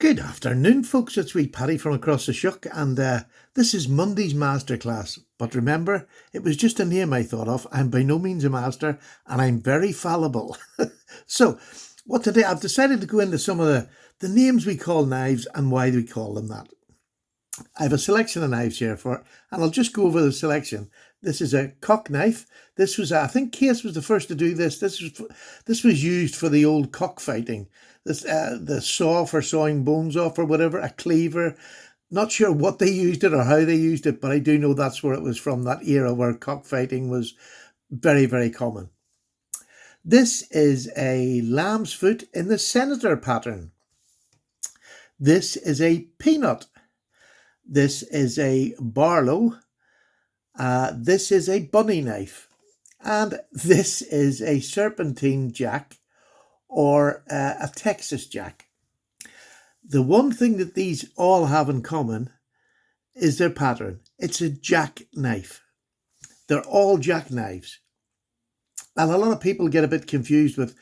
Good afternoon, folks. It's wee Paddy from across the Shuck, and this is Monday's Masterclass. But remember, it was just a name I thought of. I'm by no means a master, and I'm very fallible. So, what today? I've decided to go into some of the names we call knives and why we call them that. I have a selection of knives here and I'll just go over the selection. This is a cock knife. This was, I think, Case was the first to do this. This was used for the old cockfighting. The saw for sawing bones off or whatever, a cleaver. Not sure what they used it or how they used it, but I do know that's where it was from, that era where cockfighting was very, very common. This is a lamb's foot in the senator pattern. This is a peanut. This is a Barlow. This is a bunny knife. And this is a serpentine jack or a Texas jack. The one thing that these all have in common is their pattern. It's a jack knife. They're all jack knives. And a lot of people get a bit confused with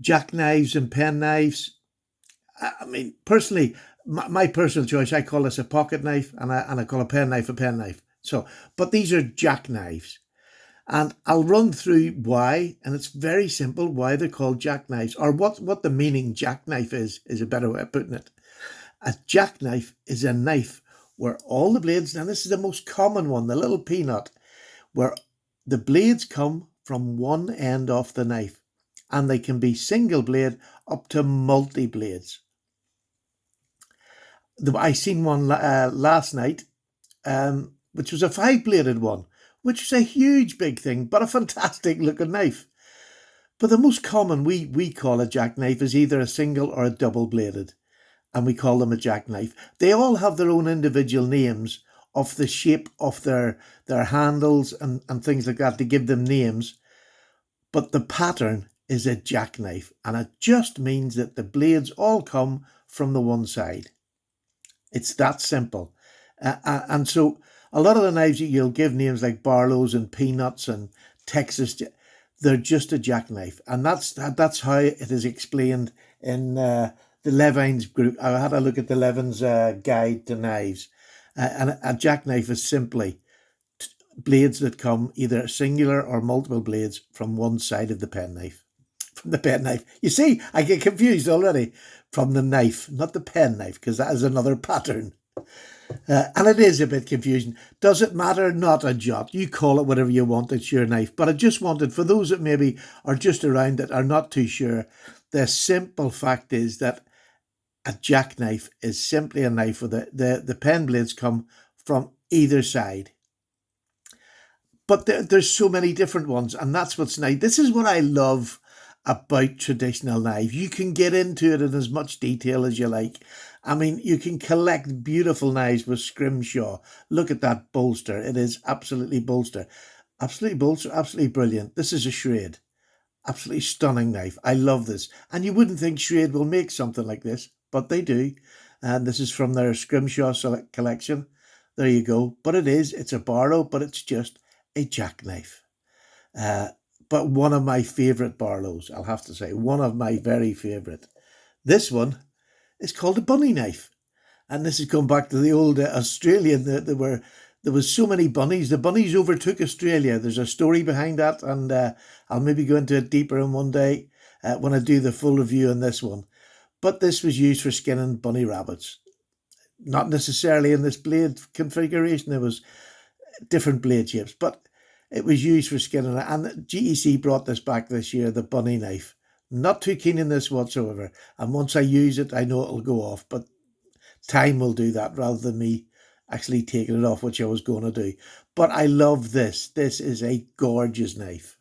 jackknives and penknives. I mean, personally, my personal choice, I call this a pocket knife, and I call a penknife a penknife. So, but these are jackknives. And I'll run through why, and it's very simple, why they're called jackknives, or what the meaning jackknife is a better way of putting it. A jackknife is a knife where all the blades, and this is the most common one, the little peanut, where the blades come from one end of the knife, and they can be single blade up to multi blades. I seen one last night, which was a 5-bladed one, which is a huge big thing, but a fantastic looking knife. But the most common we call a jackknife is either a single or a double bladed, and we call them a jackknife. They all have their own individual names of the shape of their handles and things like that to give them names. But the pattern is a jackknife, and it just means that the blades all come from the one side. It's that simple. And so a lot of the knives you'll give names like Barlows and Peanuts and Texas, they're just a jackknife. And that's how it is explained in the Levine's group. I had a look at the Levine's guide to knives. And a jackknife is simply blades that come either singular or multiple blades from one side of the penknife. From the penknife. You see, I get confused already. From the knife, not the penknife, because that is another pattern. And it is a bit confusing. Does it matter? Not a jot. You call it whatever you want. It's your knife. But I just wanted, for those that maybe are just around that are not too sure, the simple fact is that a jackknife is simply a knife where the pen blades come from either side. But there's so many different ones, and that's what's nice. This is what I love about traditional knives. You can get into it in as much detail as you like. I mean, you can collect beautiful knives with scrimshaw. Look at that bolster. It is absolutely bolster. Absolutely bolster, absolutely brilliant. This is a Schrade. Absolutely stunning knife. I love this. And you wouldn't think Schrade will make something like this, but they do. And this is from their scrimshaw collection. There you go. But it's a Barlow, but it's just a jackknife. But one of my favourite Barlows, I'll have to say, one of my very favourite. This one is called a bunny knife. And this is going back to the old Australian, there was so many bunnies. The bunnies overtook Australia. There's a story behind that, and I'll maybe go into it deeper in one day when I do the full review on this one. But this was used for skinning bunny rabbits. Not necessarily in this blade configuration. There was different blade shapes, but it was used for skinning it. And GEC brought this back this year, the bunny knife. Not too keen in this whatsoever. And once I use it, I know it'll go off. But time will do that rather than me actually taking it off, which I was going to do. But I love this. This is a gorgeous knife.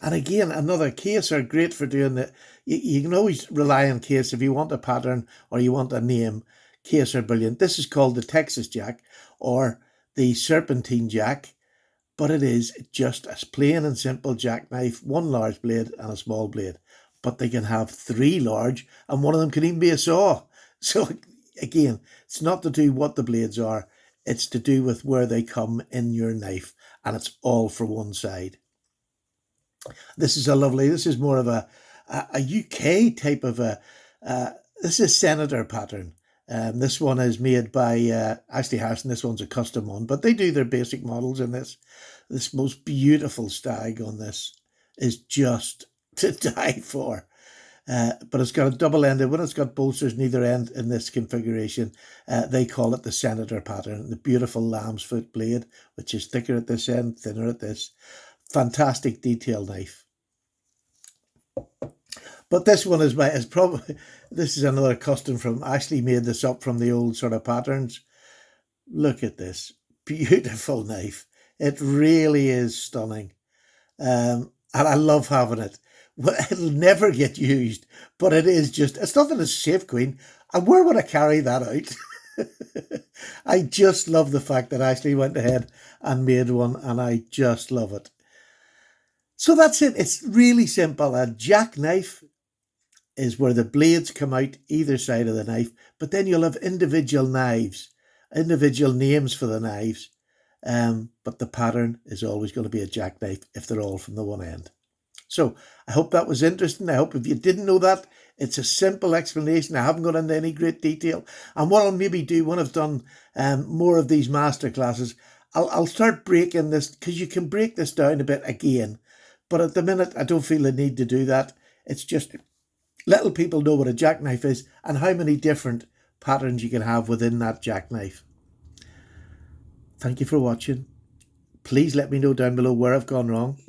And again, another Case are great for doing that. You can always rely on Case if you want a pattern or you want a name. Case are brilliant. This is called the Texas Jack or the Serpentine Jack. But it is just a plain and simple jackknife, one large blade and a small blade. But they can have 3 large, and one of them can even be a saw. So again, it's not to do what the blades are, it's to do with where they come in your knife, and it's all for one side. This is more of a UK type of This is Senator pattern. This one is made by Ashley Harrison. This one's a custom one, but they do their basic models in this. This most beautiful stag on this is just to die for. But it's got a double-ended one. It's got bolsters in either end in this configuration. They call it the Senator pattern. The beautiful lamb's foot blade, which is thicker at this end, thinner at this. Fantastic detail knife. But this one is probably, this is another custom from, Ashley made this up from the old sort of patterns. Look at this beautiful knife. It really is stunning. And I love having it. Well, it'll never get used, but it is just, it's not that it's safe, Queen. And where would I carry that out? I just love the fact that Ashley went ahead and made one, and I just love it. So that's it. It's really simple. A jackknife is where the blades come out either side of the knife, but then you'll have individual knives, individual names for the knives. But the pattern is always going to be a jackknife if they're all from the one end. So I hope that was interesting. I hope if you didn't know that, it's a simple explanation. I haven't gone into any great detail. And what I'll maybe do when I've done more of these masterclasses, I'll start breaking this, because you can break this down a bit again. But at the minute, I don't feel the need to do that. It's just letting people know what a jackknife is and how many different patterns you can have within that jackknife. Thank you for watching. Please let me know down below where I've gone wrong.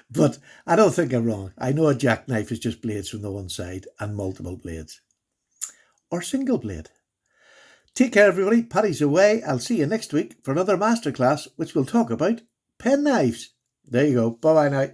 But I don't think I'm wrong. I know a jackknife is just blades from the one side and multiple blades. Or single blade. Take care, everybody. Paddy's away. I'll see you next week for another masterclass, which will talk about penknives. There you go. Bye-bye now.